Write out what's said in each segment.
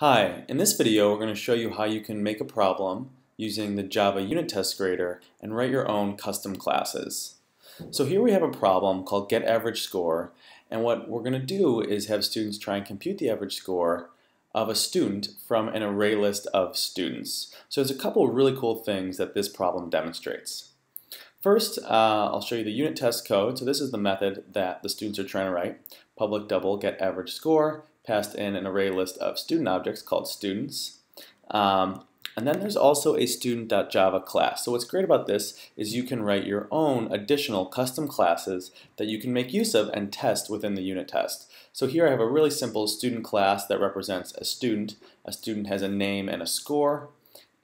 Hi, in this video we're going to show you how you can make a problem using the Java unit test grader and write your own custom classes. So here we have a problem called getAverageScore, and what we're going to do is have students try and compute the average score of a student from an array list of students. So there's a couple of really cool things that this problem demonstrates. First, I'll show you the unit test code. So this is the method that the students are trying to write. Public double getAverageScore, passed in an array list of student objects called students. And then there's also a student.java class. So what's great about this is you can write your own additional custom classes that you can make use of and test within the unit test. So here I have a really simple student class that represents a student. A student has a name and a score,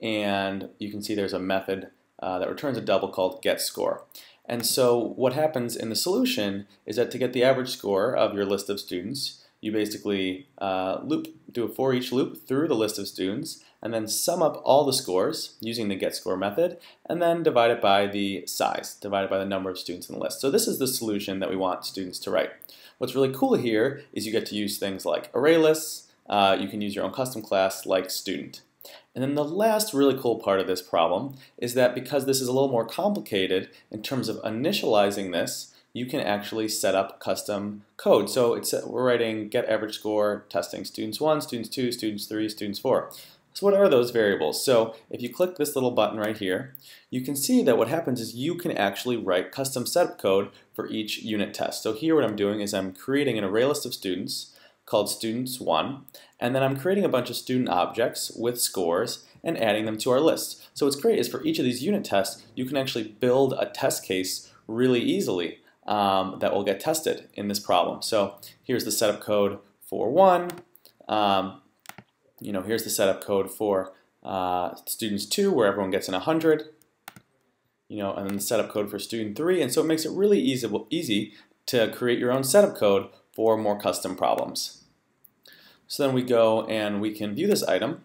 and you can see there's a method that returns a double called getScore. And so what happens in the solution is that to get the average score of your list of students, you basically do a for each loop through the list of students and then sum up all the scores using the getScore method and then divide it by the size, divided by the number of students in the list. So this is the solution that we want students to write. What's really cool here is you get to use things like ArrayLists. You can use your own custom class like student. And then the last really cool part of this problem is that because this is a little more complicated in terms of initializing this, you can actually set up custom code. So we're writing getAverageScore, testing students 1, students 2, students 3, students 4. So what are those variables? So if you click this little button right here, you can see that what happens is you can actually write custom setup code for each unit test. So here what I'm doing is I'm creating an array list of students called students1, and then I'm creating a bunch of student objects with scores and adding them to our list. So what's great is for each of these unit tests, you can actually build a test case really easily that will get tested in this problem. So here's the setup code for 1. Here's the setup code for students 2, where everyone gets an 100. And then the setup code for student 3. And so it makes it really easy to create your own setup code for more custom problems. So then we go and we can view this item.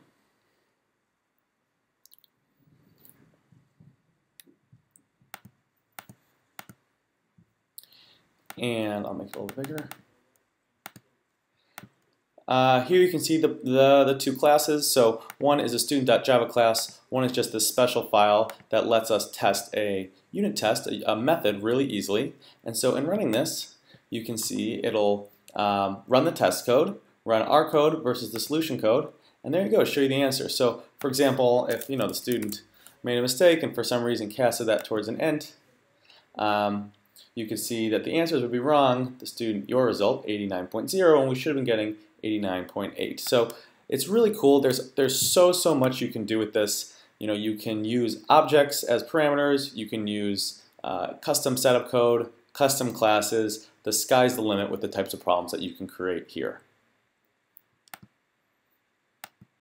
And I'll make it a little bigger. Here you can see the two classes. So one is a student.java class. One is just this special file that lets us test a unit test, a method, really easily. And so in running this, you can see it'll run the test code, run our code versus the solution code, and there you go, show you the answer. So for example, if the student made a mistake and for some reason casted that towards an int, you can see that the answers would be wrong. The student, your result, 89.0, and we should have been getting 89.8. So it's really cool. There's so much you can do with this. You can use objects as parameters. You can use custom setup code, custom classes. The sky's the limit with the types of problems that you can create here.